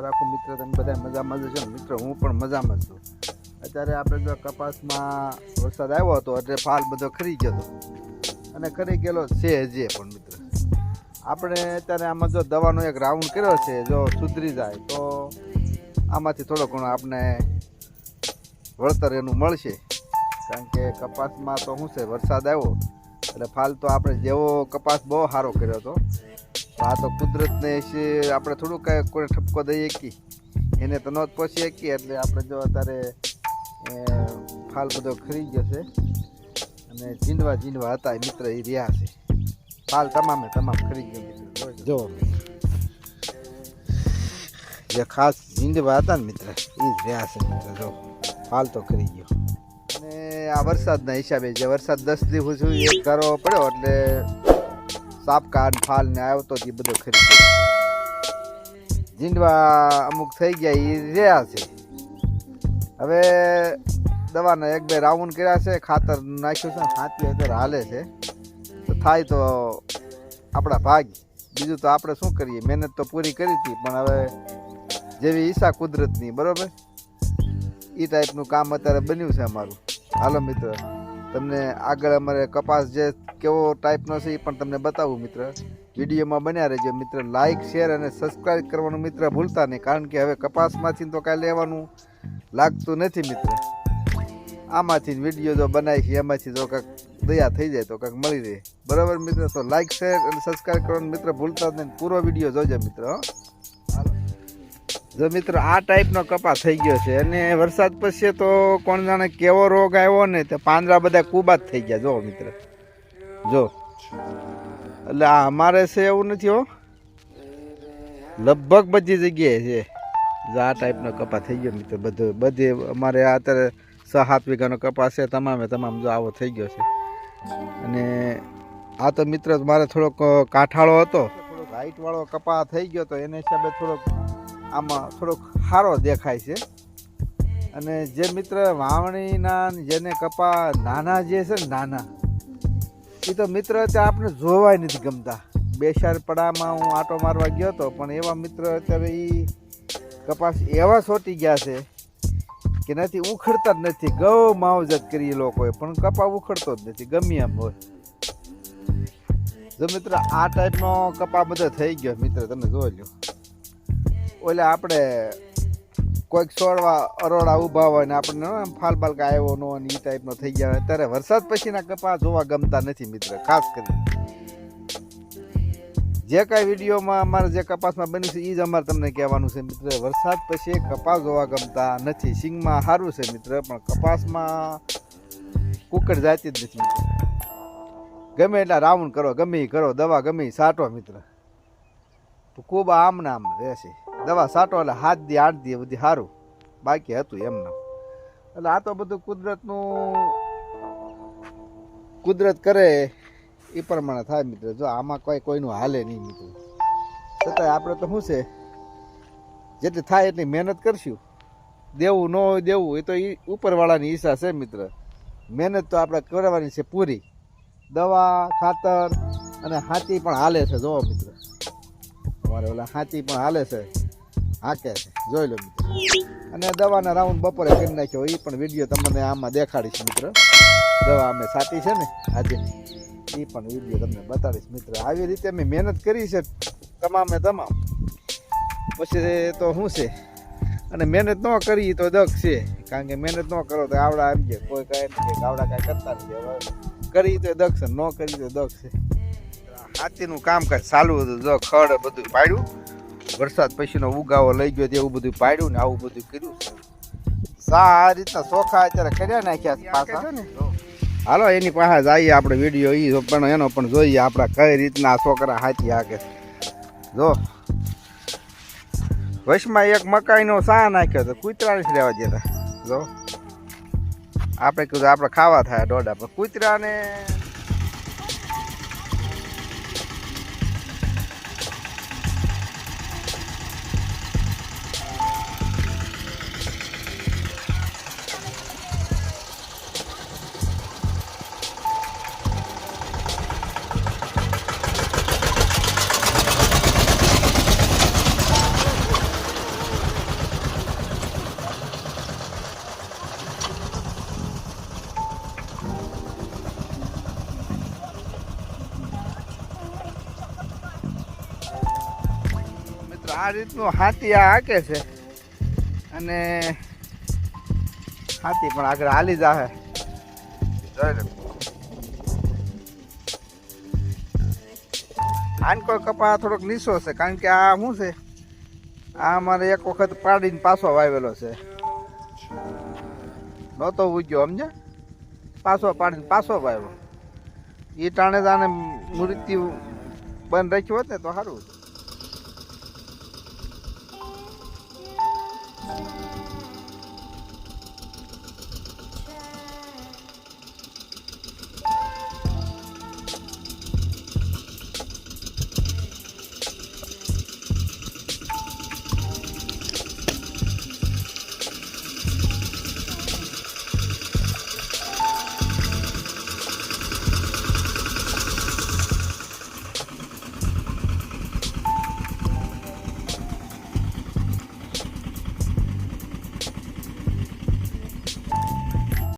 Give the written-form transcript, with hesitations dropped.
રાખો મિત્ર, તમે બધા મજામાં જ છો મિત્ર? હું પણ મજામાં છું. અત્યારે આપણે જો કપાસમાં વરસાદ આવ્યો હતો એટલે ફાલ બધો ખરી ગયો હતો અને ખરી ગયેલો છે હજી પણ મિત્ર. આપણે અત્યારે આમાં જો દવાનો એક રાઉન્ડ કર્યો છે, જો સુધરી જાય તો આમાંથી થોડો ઘણો આપણે વળતર એનું મળશે. કારણ કે કપાસમાં તો શું છે, વરસાદ આવ્યો એટલે ફાલ તો આપણે જેવો કપાસ બહુ સારો કર્યો હતો. આ તો કુદરતને આપણે થોડું કાંઈ કોઈ ઠપકો દઈએ કે એને તો ન જ પહોંચી શકીએ. એટલે આપણે જો અત્યારે ફાલ બધો ખરી ગયો છે અને ઝીંડવા હતા મિત્ર એ રહ્યા છે. ફાલ તમામ ખરી ગયો મિત્ર. જો જે ખાસ ઝીંડવા હતા ને મિત્ર એ જ રહ્યા છે મિત્ર. જો ફાલ તો ખરી ગયો. અને આ વરસાદના હિસાબે જે વરસાદ 10 દિવસ સુધી એક ધારો પડ્યો એટલે સાપકા ફાલ ને આવતો એ બધો ખરી ગયો. ઝીંડવા અમુક થઈ ગયા એ રહ્યા છે. હવે દવાના 1-2 રાઉન્ડ કર્યા છે, ખાતર નાખ્યું છે, હાથી અત્યારે હાલે છે. તો થાય તો આપણા ભાગ. બીજું તો આપણે શું કરીએ, મહેનત તો પૂરી કરી હતી પણ હવે જેવી ઈચ્છા કુદરતની, બરાબર એ ટાઈપનું કામ અત્યારે બન્યું છે અમારું. હાલો મિત્ર, તમને આગળ અમારે કપાસ જે કેવો ટાઈપનો છે એ પણ તમને બતાવું મિત્ર. વિડીયોમાં બન્યા રહેજો મિત્ર. લાઇક, શેર અને સબસ્ક્રાઈબ કરવાનું મિત્ર ભૂલતા નહીં. કારણ કે હવે કપાસમાંથી તો કાંઈ લેવાનું લાગતું નથી મિત્ર. આમાંથી વિડીયો જો બનાવી છે એમાંથી જો કાંઈક દયા થઈ જાય તો કાંઈક મળી રહે, બરાબર મિત્ર. તો લાઇક, શેર અને સબસ્ક્રાઈબ કરવાનું મિત્ર ભૂલતા નહીં. પૂરો વિડીયો જોજો મિત્ર. જો મિત્ર આ ટાઈપનો કપાસ થઈ ગયો છે અને વરસાદ પછી તો કોણ જાણે કેવો રોગ આવ્યો ને તે પાંદડા બધા કુબાત થઈ ગયા. જો મિત્ર, જો એટલે આ અમારે છે એવું નથી હો, લગભગ બધી જગ્યાએ છે. જો આ ટાઈપનો કપાસ થઈ ગયો મિત્ર. બધે અમારે અત્યારે 6-7 વીઘાનો કપાસ છે, તમામ જો આવો થઈ ગયો છે. અને આ તો મિત્ર મારે થોડોક કાંઠાળો હતો, થોડોક હાઈટવાળો કપાસ થઈ ગયો તો એને હિસાબે થોડોક આમાં થોડોક સારો દેખાય છે. અને જે મિત્ર વાવણીના જેને કપા નાના જે છે ને નાના એ તો મિત્ર અત્યારે આપણે જોવાય નથી ગમતા. 2-4 પડામાં હું આંટો મારવા ગયો હતો પણ એવા મિત્ર અત્યારે એ કપાસ એવા સોટી ગયા છે કે નથી ઉખડતા જ નથી. ગૌ માવજત કરી એ લોકોએ પણ કપા ઉખડતો જ નથી ગમે એમ હોય. જો મિત્ર આ ટાઈપનો કપા બધો થઈ ગયો મિત્ર, તમે જોઈ લો. ઓલે આપણે કોઈક છોડવા અરોડા ઊભા હોય ને આપણને ફાલ બાલ કાંઈ આવ્યો નો ને એ ટાઈપનો થઈ ગયા. અત્યારે વરસાદ પછીના કપા જોવા ગમતા નથી મિત્ર. ખાસ કરી જે કાંઈ વિડીયોમાં અમારે જે કપાસમાં બન્યું છે એ જ અમારે તમને કહેવાનું છે મિત્ર. વરસાદ પછી કપાસ જોવા ગમતા નથી. સિંગમાં સારું છે મિત્ર પણ કપાસમાં કુકડ જાતી જ નથી મિત્ર. ગમે એટલા રાઉન્ડ કરો, ગમે એ કરો, દવા ગમે એ છાંટો મિત્ર, તો ખૂબ આમ ને આમ રહેશે. દવા છાંટો એટલે 7 દી 8 દી બધી સારું, બાકી હતું એમને. એટલે આ તો બધું કુદરત કરે એ પ્રમાણે થાય મિત્ર. જો આમાં કોઈનું હાલે નહીં મિત્ર. છતાંય આપણે તો શું છે, જેટલી થાય એટલી મહેનત કરશું. દેવું ન હોય દેવું એ તો એ ઉપરવાળાની ઈચ્છા છે મિત્ર. મહેનત તો આપણે કરવાની છે પૂરી. દવા, ખાતર અને હાથી પણ હાલે છે. જોવો મિત્ર, અમારે ઓલા હાથી પણ હાલે છે, હાકે છે, જોઈ લો મિત્ર. અને દવાના રાઉન્ડ બપોરે કરી નાખ્યો એ પણ વિડીયો તમને આમાં દેખાડીશ મિત્ર. દવા અમે છાંટી છે ને આજે એ પણ વિડીયો તમને બતાડીશ મિત્ર. આવી રીતે અમે મહેનત કરી છે તમામે તમામ. પછી તો શું છે, અને મહેનત ન કરી તો દખ છે. કારણ કે મહેનત ન કરો તો આવડા આવી જાય. કોઈ કાંઈ આવડા કાંઈ કરતા નથી. હવે કરી તો દખ છે, ન કરી તો દખ છે. હાથીનું કામકાજ ચાલુ હતું. જો ખડ બધું પાડ્યું, વરસાદ પછીનો ઉગાવો લઈ ગયો એવું બધું પાડ્યું ને આવું બધું કર્યું. આ રીતના ચોખા અત્યારે કર્યા નાખ્યા પાછા ને. હાલો એની પાસે જઈએ આપણે વિડીયો એ પણ એનો પણ જોઈએ આપણા કઈ રીતના છોકરા હાથી હાકે. જો વચમાં એક મકાઈનો સા નાખ્યો તો કૂતરા નથી રહેવા દેતા. જો આપણે કીધું આપણે ખાવા થાય ડોડા, પણ કૂતરાને આ રીતનું હાથી આ હાકે છે અને હાથી પણ આગળ હાલી જાહે. આનકો કપા થોડોક નીચો છે કારણ કે આ શું છે, આ અમારે એક વખત પાડીને પાછો વાવેલો છે. નહોતો ઉગ્યો સમજે, પાછો પાડીને પાછો વાવ્યો. એ ટાણે તાને મૃત્યુ બંધ રાખ્યું હોત ને તો સારું હતું.